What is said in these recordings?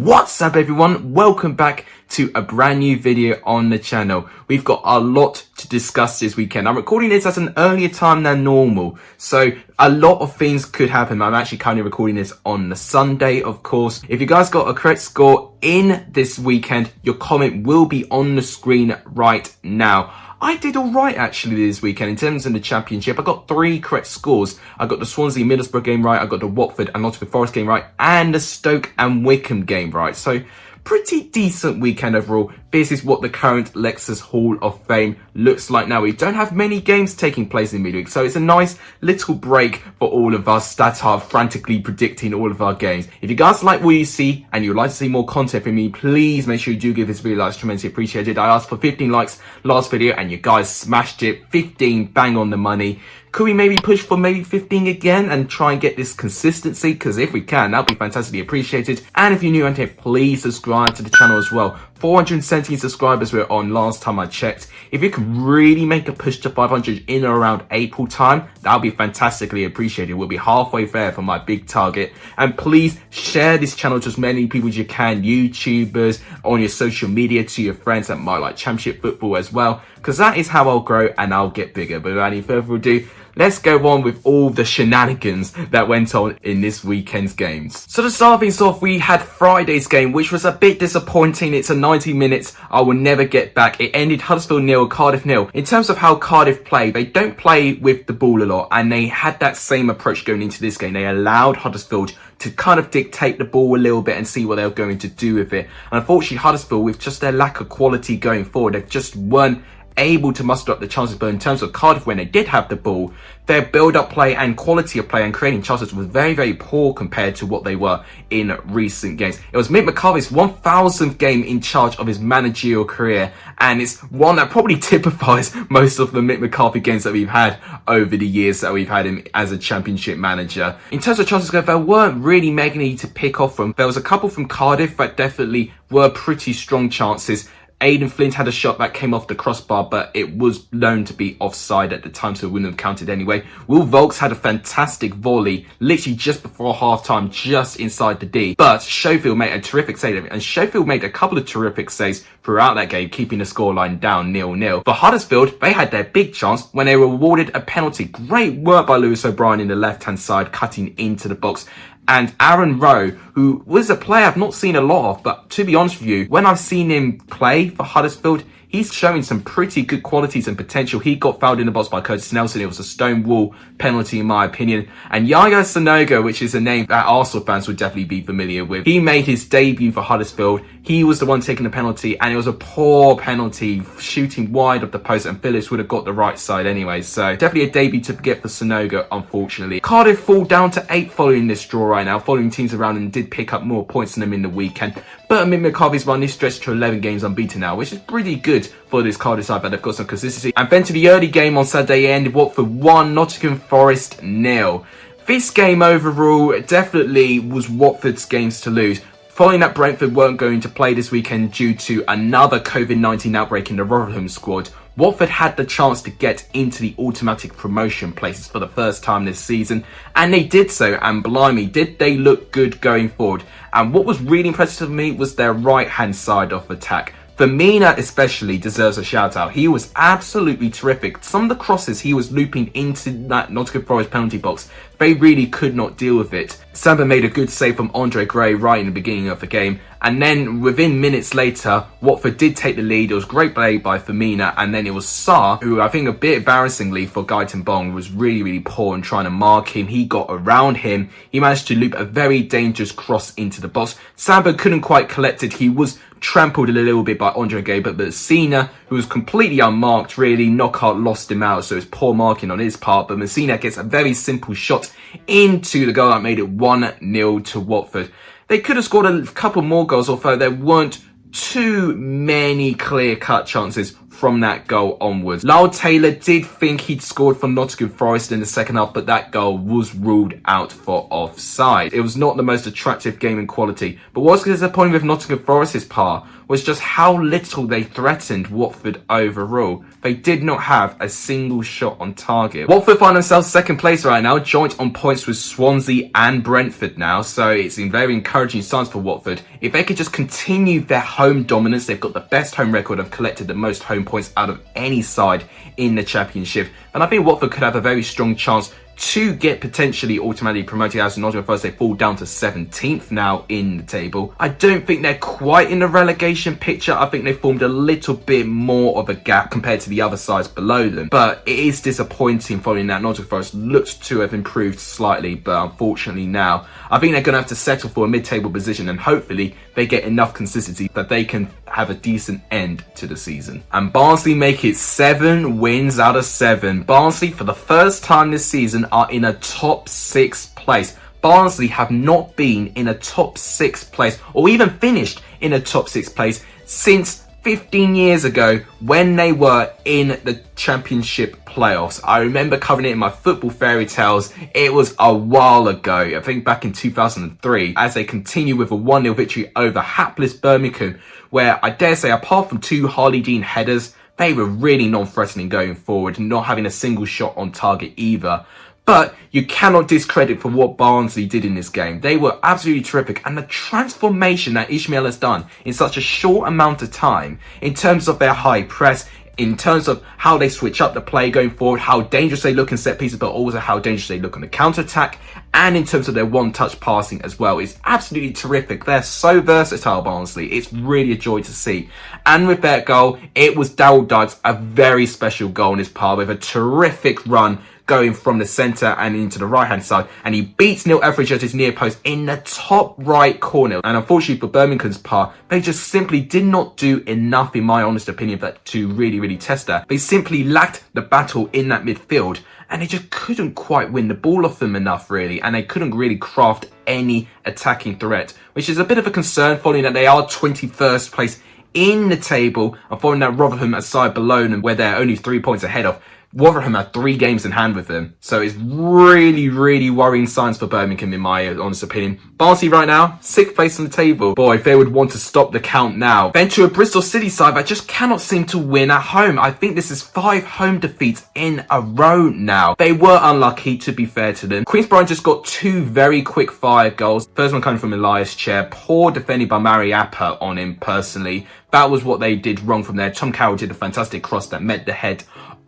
What's up everyone, welcome back to a brand new video on the channel. We've got a lot to discuss this weekend. I'm recording this at an earlier time than normal, so a lot of things could happen. I'm actually currently recording this on the Sunday, of course. If you guys got a correct score in this weekend, your comment will be on the screen right now. I did alright actually this weekend in terms of the championship. I got 3 correct scores. I got the Swansea Middlesbrough game right, I got the Watford and Nottingham Forest game right, and the Stoke and Wycombe game right. So pretty decent weekend overall. This is what the current Lexus Hall of Fame looks like now. We don't have many games taking place in midweek, so it's a nice little break for all of us that are frantically predicting all of our games. If you guys like what you see and you'd like to see more content from me, please make sure you do give this video a like. It's tremendously appreciated. I asked for 15 likes last video and you guys smashed it. 15, bang on the money. Could we maybe push for maybe 15 again and try and get this consistency? Because if we can, that'd be fantastically appreciated. And if you're new on here, please subscribe to the channel as well. 417 subscribers we're on last time I checked. If you can really make a push to 500 in or around April time, that'll be fantastically appreciated. We'll be halfway there for my big target. And please share this channel to as many people as you can, YouTubers, on your social media, to your friends that might like championship football as well, because that is how I'll grow and I'll get bigger. But without any further ado, let's go on with all the shenanigans that went on in this weekend's games. So to start things off, we had Friday's game, which was a bit disappointing. It's a 90 minutes I will never get back. It ended Huddersfield 0, Cardiff 0. In terms of how Cardiff play, they don't play with the ball a lot, and they had that same approach going into this game. They allowed Huddersfield to kind of dictate the ball a little bit and see what they were going to do with it. And unfortunately, Huddersfield, with just their lack of quality going forward, they just weren't able to muster up the chances. But in terms of Cardiff, when they did have the ball, their build-up play and quality of play and creating chances was very, very poor compared to what they were in recent games. It was Mick McCarthy's 1000th game in charge of his managerial career, and it's one that probably typifies most of the Mick McCarthy games that we've had over the years that we've had him as a championship manager. In terms of chances, there weren't really many to pick off from. There was a couple from Cardiff that definitely were pretty strong chances. Aidan Flint had a shot that came off the crossbar, but it was known to be offside at the time, so it wouldn't have counted anyway. Will Volks had a fantastic volley, literally just before half-time, just inside the D. But Sheffield made a terrific save, and Sheffield made a couple of terrific saves throughout that game, keeping the scoreline down 0-0. For Huddersfield, they had their big chance when they were awarded a penalty. Great work by Lewis O'Brien in the left-hand side, cutting into the box. And Aaron Rowe, who was a player I've not seen a lot of, but to be honest with you, when I've seen him play for Huddersfield, he's showing some pretty good qualities and potential. He got fouled in the box by Curtis Nelson. It was a stonewall penalty in my opinion. And Yaya Sanogo, which is a name that Arsenal fans would definitely be familiar with, he made his debut for Huddersfield. He was the one taking the penalty, and it was a poor penalty, shooting wide of the post, and Phillips would have got the right side anyway. So definitely a debut to get for Sanogo, unfortunately. Cardiff fall down to 8 following this draw right now, following teams around, and did pick up more points than them in the weekend. But Mick McCarthy's run this stretch to 11 games unbeaten now, which is pretty good for this Cardiff side, but they've got some consistency. And then to the early game on Saturday ended Watford 1, Nottingham Forest 0. This game overall definitely was Watford's games to lose. Following that, Brentford weren't going to play this weekend due to another COVID-19 outbreak in the Rotherham squad. Watford had the chance to get into the automatic promotion places for the first time this season, and they did so, and blimey, did they look good going forward. And what was really impressive to me was their right-hand side of attack. Firmino especially deserves a shout out. He was absolutely terrific. Some of the crosses he was looping into that Nottingham Forest penalty box, they really could not deal with it. Samba made a good save from Andre Gray right in the beginning of the game, and then within minutes later, Watford did take the lead. It was great play by Firmino, and then it was Sarr, who I think a bit embarrassingly for Guyton Bong was really poor in trying to mark him. He got around him. He managed to loop a very dangerous cross into the box. Samba couldn't quite collect it. He was trampled a little bit by Andre Gay, but Messina, who was completely unmarked, really, Knockout lost him out, so it's poor marking on his part. But Messina gets a very simple shot into the goal that made it 1-0 to Watford. They could have scored a couple more goals, although there weren't too many clear-cut chances from that goal onwards. Lyle Taylor did think he'd scored for Nottingham Forest in the second half, but that goal was ruled out for offside. It was not the most attractive game in quality, but what's disappointing with Nottingham Forest's part was just how little they threatened Watford overall. They did not have a single shot on target. Watford find themselves second place right now, joint on points with Swansea and Brentford now, so it's in very encouraging signs for Watford. If they could just continue their home dominance, they've got the best home record and collected the most home points out of any side in the Championship, and I think Watford could have a very strong chance to get potentially automatically promoted as Nottingham Forest. They fall down to 17th now in the table. I don't think they're quite in the relegation picture. I think they formed a little bit more of a gap compared to the other sides below them. But it is disappointing following that Nottingham Forest looked to have improved slightly, but unfortunately now I think they're going to have to settle for a mid-table position, and hopefully they get enough consistency that they can have a decent end to the season. And Barnsley make it 7 wins out of 7. Barnsley, for the first time this season, are in a top 6 place. Barnsley have not been in a top 6 place or even finished in a top 6 place since 15 years ago when they were in the Championship playoffs. I remember covering it in my football fairy tales. It was a while ago, I think back in 2003, as they continue with a 1-0 victory over hapless Birmingham, where I dare say apart from 2 Harley Dean headers, they were really non-threatening going forward, not having a single shot on target either. But you cannot discredit for what Barnsley did in this game. They were absolutely terrific, and the transformation that Ishmael has done in such a short amount of time, in terms of their high press, in terms of how they switch up the play going forward, how dangerous they look in set pieces, but also how dangerous they look on the counter-attack, and in terms of their one-touch passing as well, is absolutely terrific. They're so versatile, Barnsley. It's really a joy to see. And with that goal, it was Daryl Dykes, a very special goal in his part, with a terrific run going from the centre and into the right hand side, and he beats Neil Etheridge at his near post in the top right corner. And unfortunately for Birmingham's part, they just simply did not do enough, in my honest opinion, to really test that. They simply lacked the battle in that midfield, and they just couldn't quite win the ball off them enough, really, and they couldn't really craft any attacking threat, which is a bit of a concern following that they are 21st place in the table, and following that Rotherham a side below them where they're only 3 points ahead of. Rotherham had 3 games in hand with them, so it's really worrying signs for Birmingham, in my honest opinion. Barnsley right now, 6th place on the table. Boy, if they would want to stop the count now. Then to a Bristol City side that just cannot seem to win at home. I think this is 5 home defeats in a row now. They were unlucky, to be fair to them. Queensborough just got 2 very quick fire goals. First one coming from Elias Chair. Poor defending by Mariappa on him personally. That was what they did wrong from there. Tom Carroll did a fantastic cross that met the head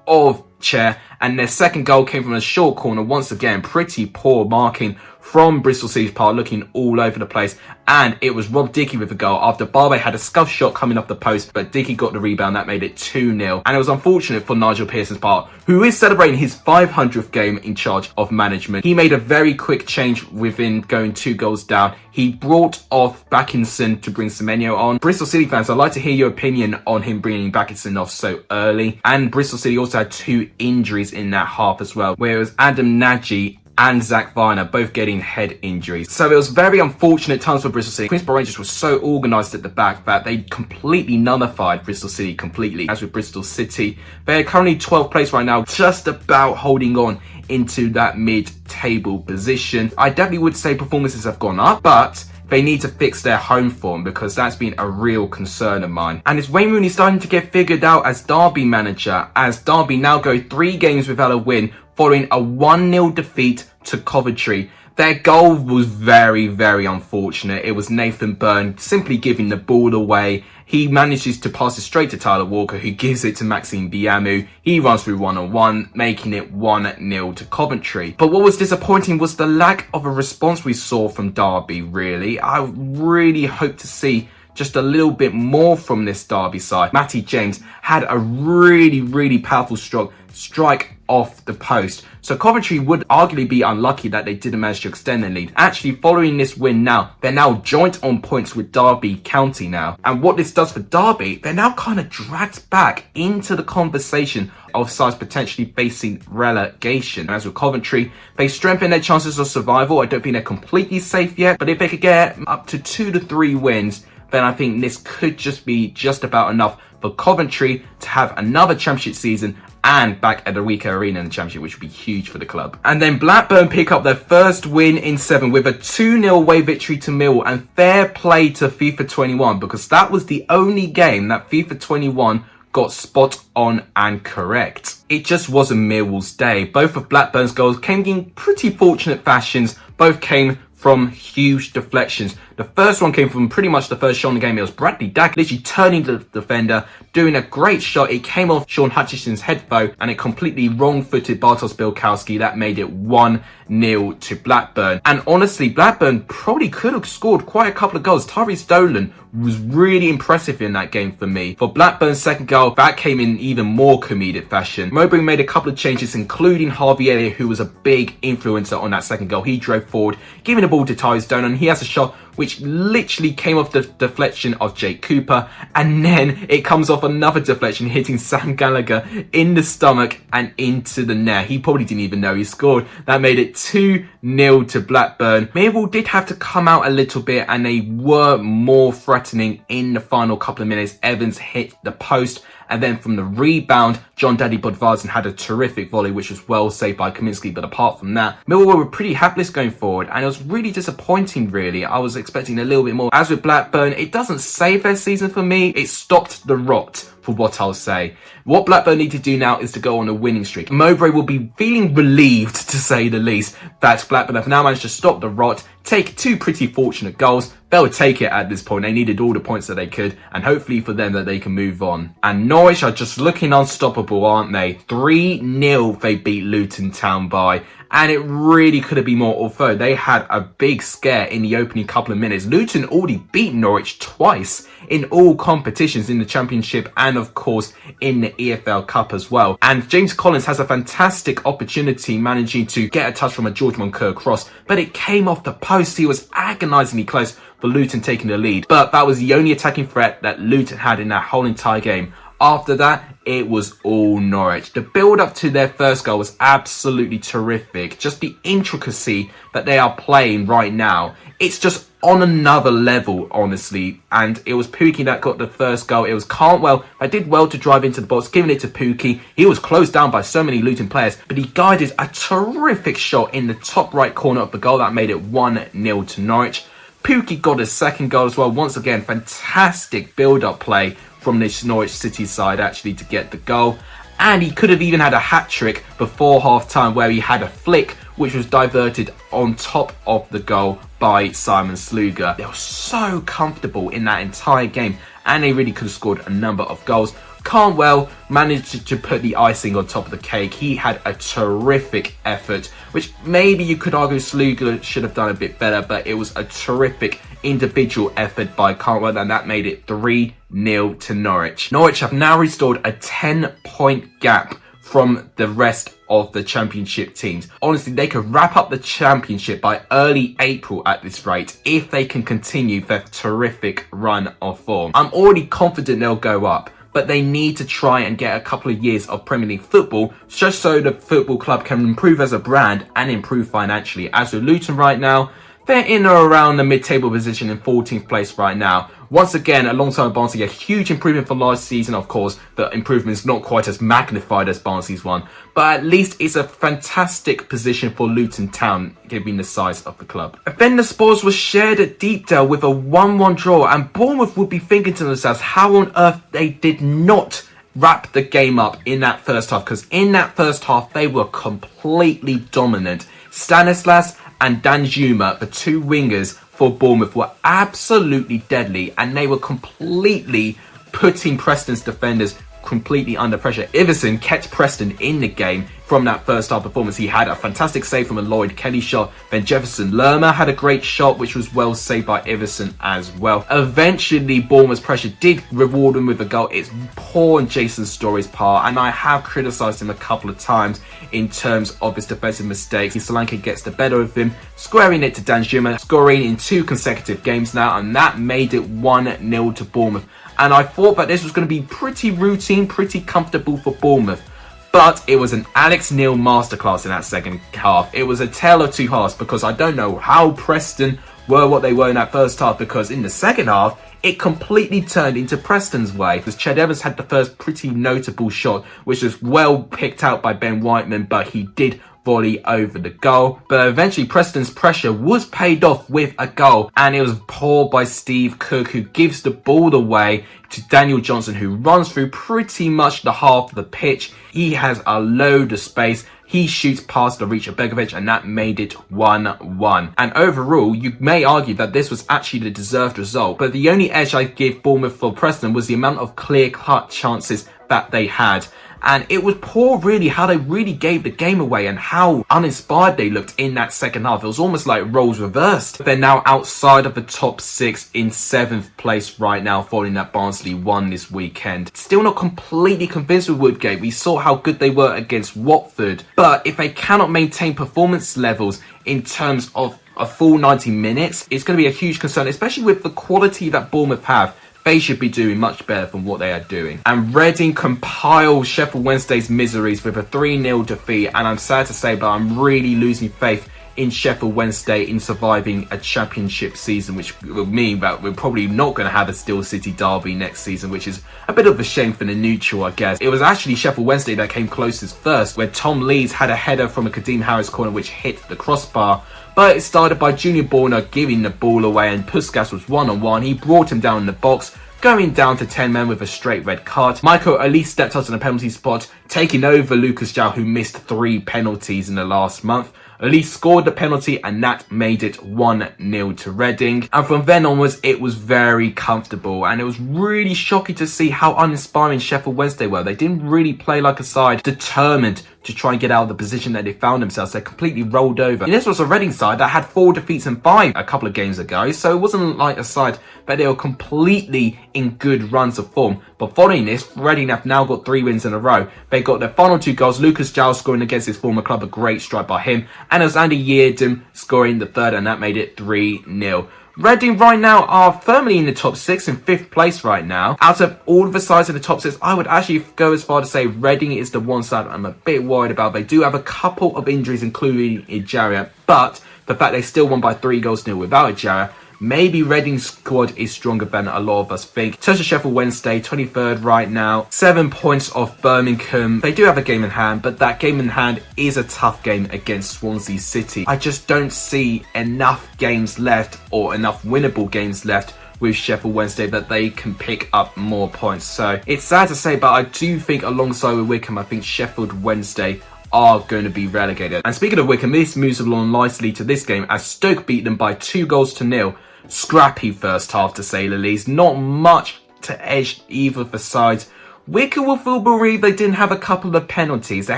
of Chair, and their second goal came from a short corner. Once again, pretty poor marking from Bristol City's part, looking all over the place, and it was Rob Dickey with the goal after Barbe had a scuff shot coming off the post, but Dickey got the rebound. That made it 2-0, and it was unfortunate for Nigel Pearson's part, who is celebrating his 500th game in charge of management. He made a very quick change within going 2 goals down. He brought off Backinson to bring Semenyo on. Bristol City fans, I'd like to hear your opinion on him bringing Backinson off so early. And Bristol City also had 2 injuries in that half as well, where it was Adam Nagy and Zach Viner both getting head injuries. So it was very unfortunate times for Bristol City. Queensborough Rangers were so organised at the back that they completely nullified Bristol City completely. As with Bristol City, they're currently 12th place right now, just about holding on into that mid-table position. I definitely would say performances have gone up, but they need to fix their home form, because that's been a real concern of mine. And is Wayne Rooney starting to get figured out as Derby manager, as Derby now go 3 games without a win following a 1-0 defeat to Coventry. Their goal was very unfortunate. It was Nathan Byrne simply giving the ball away. He manages to pass it straight to Tyler Walker, who gives it to Maxime Biamu. He runs through 1-on-1, making it 1-0 to Coventry. But what was disappointing was the lack of a response we saw from Derby, really. I really hope to see just a little bit more from this Derby side. Matty James had a really powerful strike off the post. So Coventry would arguably be unlucky that they didn't manage to extend their lead. Actually, following this win now, they're now joint on points with Derby County now. And what this does for Derby, they're now kind of dragged back into the conversation of sides potentially facing relegation. As with Coventry, they strengthen their chances of survival. I don't think they're completely safe yet, but if they could get up to 2 to 3 wins, then I think this could just be just about enough for Coventry to have another championship season and back at the Wycombe Arena in the championship, which would be huge for the club. And then Blackburn pick up their first win in 7 with a 2-0 away victory to Millwall, and fair play to FIFA 21, because that was the only game that FIFA 21 got spot on and correct. It just wasn't Millwall's day. Both of Blackburn's goals came in pretty fortunate fashions. Both came from huge deflections. The first one came from pretty much the first shot in the game. It was Bradley Dack literally turning the defender, doing a great shot. It came off Sean Hutchinson's headbow and it completely wrong-footed Bartosz Białkowski. That made it 1-0 to Blackburn. And honestly, Blackburn probably could have scored quite a couple of goals. Tyrese Dolan was really impressive in that game for me. For Blackburn's second goal, that came in even more comedic fashion. Mowbray made a couple of changes, including Harvey Elliott, who was a big influencer on that second goal. He drove forward, giving the ball to Tyrese Dolan. He has a shot which literally came off the deflection of Jake Cooper, and then it comes off another deflection hitting Sam Gallagher in the stomach and into the net. He probably didn't even know he scored. That made it 2-0 to Blackburn. Millwall did have to come out a little bit and they were more threatening in the final couple of minutes. Evans hit the post, and then from the rebound, John Daddy Bodvarsson had a terrific volley, which was well saved by Kaminski. But apart from that, Millwall were pretty hapless going forward, and it was really disappointing, really. I was expecting a little bit more. As with Blackburn, it doesn't save their season for me. It stopped the rot, for what I'll say. What Blackburn need to do now is to go on a winning streak. Mowbray will be feeling relieved, to say the least, that Blackburn have now managed to stop the rot, take 2 pretty fortunate goals. They'll take it at this point. They needed all the points that they could, and hopefully for them that they can move on. And Norwich are just looking unstoppable, aren't they? 3-0 they beat Luton Town by, and it really could have been more, although they had a big scare in the opening couple of minutes. Luton already beat Norwich twice in all competitions, in the Championship and of course in the EFL Cup as well. And James Collins has a fantastic opportunity, managing to get a touch from a George Moncur cross, but it came off the post. He was agonisingly close for Luton taking the lead, but that was the only attacking threat that Luton had in that whole entire game. After that, it was all Norwich. The build-up to their first goal was absolutely terrific. Just the intricacy that they are playing right now, it's just on another level, honestly. And it was Pukki that got the first goal. It was Cantwell that did well to drive into the box, giving it to Pukki. He was closed down by so many Luton players, but he guided a terrific shot in the top right corner of the goal that made it 1-0 to Norwich. Pukki got his second goal as well. Once again, fantastic build-up play from this Norwich City side actually to get the goal. And he could have even had a hat-trick before half-time, where he had a flick which was diverted on top of the goal by Simon Sluga. They were so comfortable in that entire game, and they really could have scored a number of goals. Cantwell managed to put the icing on top of the cake. He had a terrific effort, which maybe you could argue Sluga should have done a bit better, but it was a terrific individual effort by Cantwell, and that made it 3-0 to Norwich. Norwich have now restored a 10-point gap from the rest of the Championship teams. Honestly, they could wrap up the Championship by early April at this rate if they can continue their terrific run of form. I'm already confident they'll go up, but they need to try and get a couple of years of Premier League football, just so the football club can improve as a brand and improve financially. As with Luton right now, they're in or around the mid-table position in 14th place right now. Once again, alongside Barnsley, a huge improvement from last season, of course. The improvement is not quite as magnified as Barnsley's one, but at least it's a fantastic position for Luton Town, given the size of the club. Then the spoils were shared at Deepdale with a 1-1 draw, and Bournemouth would be thinking to themselves how on earth they did not wrap the game up in that first half, because in that first half they were completely dominant. Stanislas and Danjuma, the 2 wingers for Bournemouth, were absolutely deadly, and they were completely putting Preston's defenders completely under pressure. Iverson kept Preston in the game from that first half performance. He had a fantastic save from a Lloyd Kelly shot. Then Jefferson Lerma had a great shot, which was well saved by Iverson as well. Eventually, Bournemouth's pressure did reward him with a goal. It's poor on Jason Story's part, and I have criticised him a couple of times in terms of his defensive mistakes. Solanke gets the better of him, squaring it to Danjuma, scoring in 2 consecutive games now, and that made it 1-0 to Bournemouth. And I thought that this was going to be pretty routine, pretty comfortable for Bournemouth. But it was an Alex Neil masterclass in that second half. It was a tale of 2 halves, because I don't know how Preston were what they were in that first half, because in the second half, it completely turned into Preston's way. Because Ched Evans had the first pretty notable shot, which was well picked out by Ben Whiteman, but he did volley over the goal. But eventually Preston's pressure was paid off with a goal, and it was poor by Steve Cook, who gives the ball away to Daniel Johnson, who runs through pretty much the half of the pitch. He has a load of space. He shoots past the reach of Begovic, and that made it 1-1. And overall, you may argue that this was actually the deserved result, but the only edge I give Bournemouth for Preston was the amount of clear-cut chances that they had. And it was poor, really, how they really gave the game away and how uninspired they looked in that second half. It was almost like roles reversed. They're now outside of the top 6 in 7th place right now, following that Barnsley won this weekend. Still not completely convinced with Woodgate. We saw how good they were against Watford. But if they cannot maintain performance levels in terms of a full 90 minutes, it's going to be a huge concern, especially with the quality that Bournemouth have. They should be doing much better than what they are doing. And Reading compiled Sheffield Wednesday's miseries with a 3-0 defeat. And I'm sad to say, but I'm really losing faith in Sheffield Wednesday in surviving a championship season, which will mean that we're probably not going to have a Steel City derby next season, which is a bit of a shame for the neutral, I guess. It was actually Sheffield Wednesday that came closest first, where Tom Leeds had a header from a Kadeem Harris corner which hit the crossbar. But it started by Junior Borna giving the ball away, and Puskas was one-on-one. He brought him down in the box, going down to 10 men with a straight red card. Michael Elise stepped out in a penalty spot, taking over Lucas João, who missed 3 penalties in the last month. Elise scored the penalty, and that made it 1-0 to Reading. And from then onwards, it was very comfortable, and it was really shocking to see how uninspiring Sheffield Wednesday were. They didn't really play like a side determined to try and get out of the position that they found themselves. They completely rolled over. And this was a Reading side that had 4 defeats and 5 a couple of games ago, so it wasn't like a side that they were completely in good runs of form. But following this, Reading have now got 3 wins in a row. They got their final 2 goals, Lucas João scoring against his former club, a great strike by him, and it was Andy Yeardem scoring the third, and that made it 3-0. Reading right now are firmly in the top 6 in 5th place right now. Out of all of the sides in the top 6, I would actually go as far to say Reading is the one side I'm a bit worried about. They do have a couple of injuries, including Ejaria, but the fact they still won by 3-0 without Ejaria, maybe Reading's squad is stronger than a lot of us think. In terms of Sheffield Wednesday, 23rd right now, 7 points off Birmingham. They do have a game in hand, but that game in hand is a tough game against Swansea City. I just don't see enough games left, or enough winnable games left with Sheffield Wednesday, that they can pick up more points. So it's sad to say, but I do think alongside with Wycombe, I think Sheffield Wednesday are going to be relegated. And speaking of Wycombe, this moves along nicely to this game as Stoke beat them by 2-0. Scrappy first half, to say the least. Not much to edge either of the sides. Wycombe will feel bereaved they didn't have a couple of penalties. They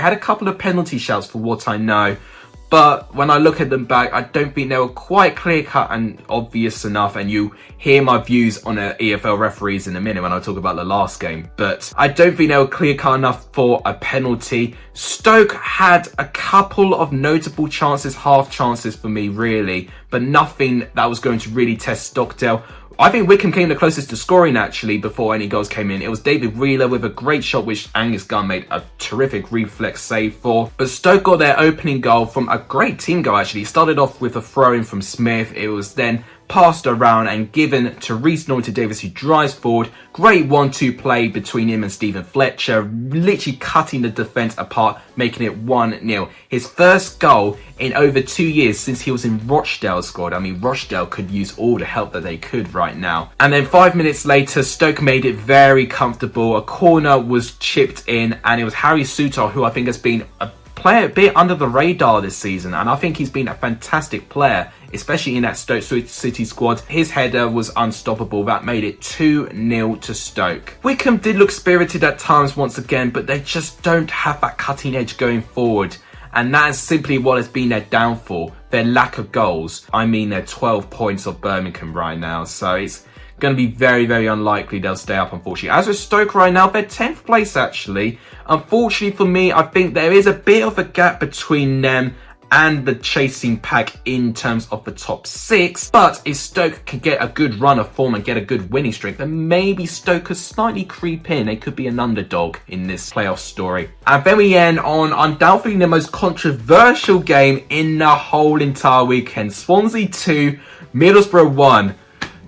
had a couple of penalty shouts for what I know. But when I look at them back, I don't think they were quite clear-cut and obvious enough. And you hear my views on EFL referees in a minute when I talk about the last game. But I don't think they were clear-cut enough for a penalty. Stoke had a couple of notable chances, half chances for me, really. But nothing that was going to really test Stockdale. I think Wycombe came the closest to scoring, actually, before any goals came in. It was David Wheeler with a great shot, which Angus Gunn made a terrific reflex save for. But Stoke got their opening goal from a great team goal, actually. It started off with a throw-in from Smith. It was then passed around and given to Reece Norton-Davis, who drives forward. Great 1-2 play between him and Stephen Fletcher, literally cutting the defence apart, making it 1-0. His first goal in over 2 years since he was in Rochdale's squad. I mean, Rochdale could use all the help that they could right now. And then 5 minutes later, Stoke made it very comfortable. A corner was chipped in, and it was Harry Souttar, who I think has been a player a bit under the radar this season, and I think he's been a fantastic player, especially in that Stoke City squad. His header was unstoppable. That made it 2-0 to Stoke. Wycombe did look spirited at times once again, but they just don't have that cutting edge going forward, and that is simply what has been their downfall, their lack of goals. I mean, they're 12 points off Birmingham right now, so it's going to be very, very unlikely they'll stay up, unfortunately. As with Stoke right now, they're 10th place, actually. Unfortunately for me, I think there is a bit of a gap between them and the chasing pack in terms of the top 6. But if Stoke can get a good run of form and get a good winning streak, then maybe Stoke could slightly creep in. They could be an underdog in this playoff story. And then we end on undoubtedly the most controversial game in the whole entire weekend. Swansea 2, Middlesbrough 1.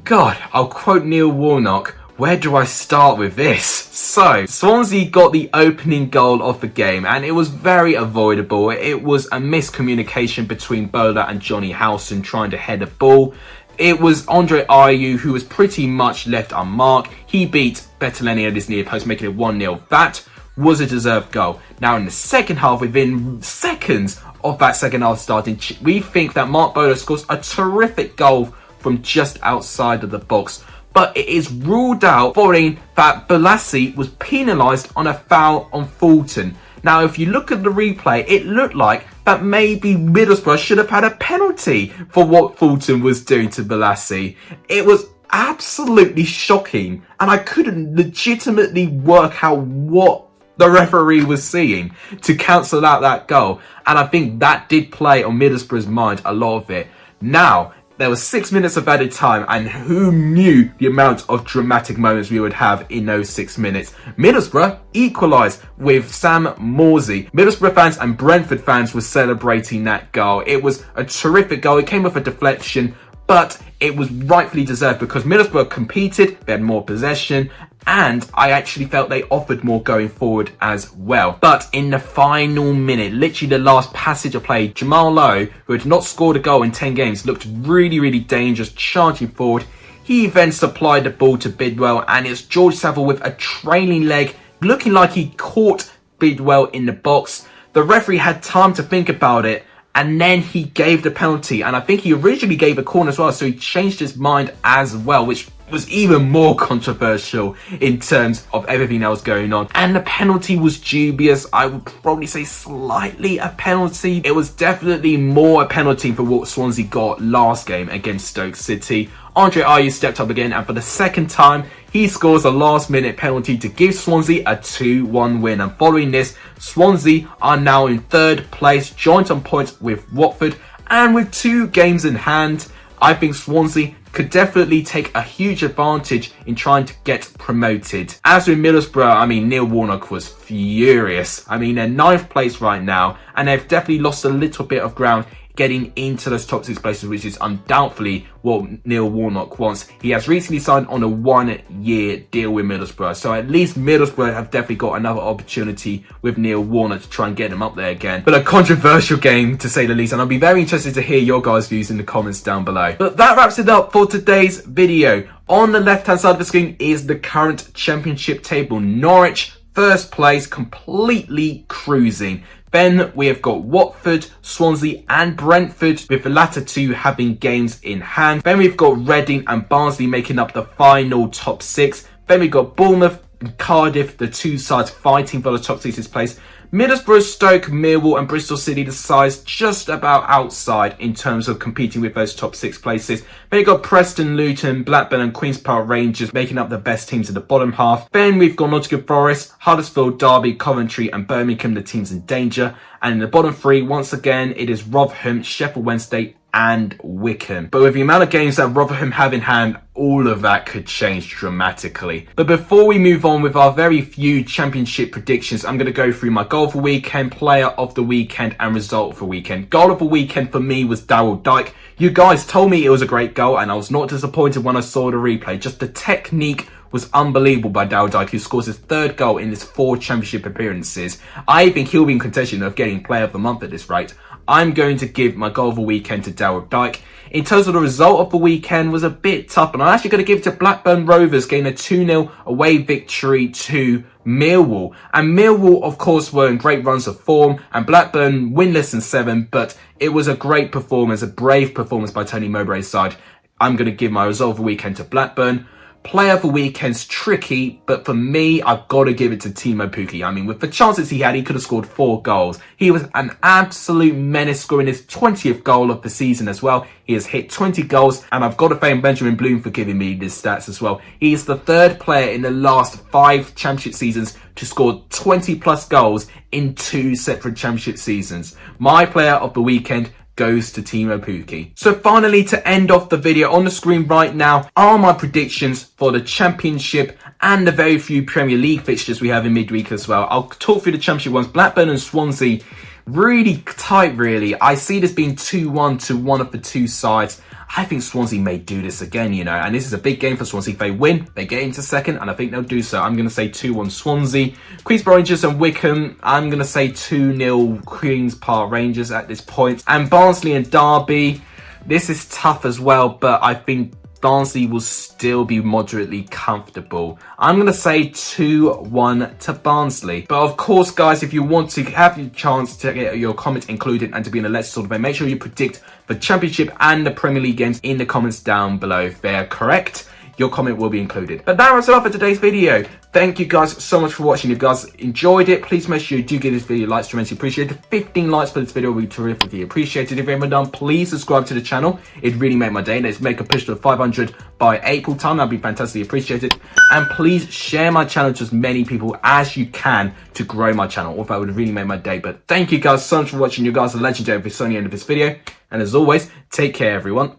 God, I'll quote Neil Warnock. Where do I start with this? So, Swansea got the opening goal of the game and it was very avoidable. It was a miscommunication between Bola and Johnny Howson trying to head a ball. It was Andre Ayew who was pretty much left unmarked. He beat Betteleni at his near post, making it 1-0. That was a deserved goal. Now in the second half, within seconds of that second half starting, we think that Mark Bola scores a terrific goal from just outside of the box. But it is ruled out following that Bolasie was penalised on a foul on Fulton. Now, if you look at the replay, it looked like that maybe Middlesbrough should have had a penalty for what Fulton was doing to Bolasie. It was absolutely shocking, and I couldn't legitimately work out what the referee was seeing to cancel out that goal. And I think that did play on Middlesbrough's mind, a lot of it. Now, there was 6 minutes of added time, and who knew the amount of dramatic moments we would have in those 6 minutes. Middlesbrough equalised with Sam Morsey. Middlesbrough fans and Brentford fans were celebrating that goal. It was a terrific goal. It came off a deflection, but it was rightfully deserved because Middlesbrough competed, they had more possession, and I actually felt they offered more going forward as well. But in the final minute, literally the last passage of play, Jamal Lowe, who had not scored a goal in 10 games, looked really, really dangerous, charging forward. He then supplied the ball to Bidwell, and it's George Saville with a trailing leg, looking like he caught Bidwell in the box. The referee had time to think about it, and then he gave the penalty. And I think he originally gave a corner as well, so he changed his mind as well, which was even more controversial in terms of everything that was going on. And the penalty was dubious. I would probably say slightly a penalty. It was definitely more a penalty for what Swansea got last game against Stoke City. Andre Ayew stepped up again, and for the second time, he scores a last-minute penalty to give Swansea a 2-1 win. And following this, Swansea are now in third place, joint on points with Watford, and with 2 games in hand, I think Swansea could definitely take a huge advantage in trying to get promoted. As with Middlesbrough, I mean, Neil Warnock was furious. I mean, they're 9th place right now, and they've definitely lost a little bit of ground getting into those top 6 places, which is undoubtedly what Neil Warnock wants. He has recently signed on a 1-year deal with Middlesbrough, so at least Middlesbrough have definitely got another opportunity with Neil Warnock to try and get them up there again. But a controversial game, to say the least, and I'll be very interested to hear your guys' views in the comments down below. But that wraps it up for today's video. On the left-hand side of the screen is the current championship table. Norwich, first place, completely cruising. Then we have got Watford, Swansea and Brentford, with the latter 2 having games in hand. Then we've got Reading and Barnsley making up the final top 6. Then we've got Bournemouth and Cardiff, the 2 sides fighting for the top 6 place. Middlesbrough, Stoke, Millwall and Bristol City, the sides just about outside in terms of competing with those top 6 places. Then you've got Preston, Luton, Blackburn and Queen's Park Rangers making up the best teams in the bottom half. Then we've got Nottingham Forest, Huddersfield, Derby, Coventry and Birmingham, the teams in danger. And in the bottom 3, once again, it is Rotherham, Sheffield Wednesday and Wycombe. But with the amount of games that Rotherham have in hand, all of that could change dramatically. But before we move on with our very few championship predictions, I'm going to go through my goal of the weekend, player of the weekend and result of the weekend. Goal of the weekend for me was Daryl Dike. You guys told me it was a great goal and I was not disappointed when I saw the replay. Just the technique was unbelievable by Daryl Dike, who scores his 3rd goal in his 4 championship appearances. I think he'll be in contention of getting player of the month at this rate. I'm going to give my goal of the weekend to Daryl Dike. In terms of the result of the weekend, was a bit tough, and I'm actually going to give it to Blackburn Rovers, getting a 2-0 away victory to Millwall. And Millwall, of course, were in great runs of form, and Blackburn winless in 7, but it was a great performance, a brave performance by Tony Mowbray's side. I'm going to give my result of the weekend to Blackburn. Player of the weekend's tricky, but for me, I've got to give it to Teemu Pukki. I mean, with the chances he had, he could have scored 4 goals. He was an absolute menace, scoring his 20th goal of the season as well. He has hit 20 goals, and I've got to thank Benjamin Bloom for giving me these stats as well. He is the 3rd player in the last 5 championship seasons to score 20 plus goals in 2 separate championship seasons. My player of the weekend goes to Teemu Pukki. So finally, to end off the video, on the screen right now are my predictions for the Championship and the very few Premier League fixtures we have in midweek as well. I'll talk through the Championship ones. Blackburn and Swansea Really tight, really. I see this being 2-1 to one of the two sides. I think Swansea may do this again, you know, and this is a big game for Swansea. If they win, they get into second, and I think they'll do so. I'm going to say 2-1 Swansea. Queen's Park Rangers and Wycombe, I'm going to say 2-0 Queen's Park Rangers at this point. And Barnsley and Derby, this is tough as well, but I think Barnsley will still be moderately comfortable. I'm going to say 2-1 to Barnsley. But of course, guys, if you want to have your chance to get your comments included and to be in a Let's Talk debate, make sure you predict the Championship and the Premier League games in the comments down below. If they're correct, your comment will be included. But that wraps it up for today's video. Thank you guys so much for watching. If you guys enjoyed it, please make sure you do give this video likes, tremendously appreciated. 15 likes for this video will be terrifically appreciated. If you haven't done, please subscribe to the channel. It really made my day. Let's make a push to 500 by April time. That'd be fantastically appreciated. And please share my channel to as many people as you can to grow my channel. That would really make my day. But thank you guys so much for watching. You guys are legendary. This is the end of this video. And as always, take care, everyone.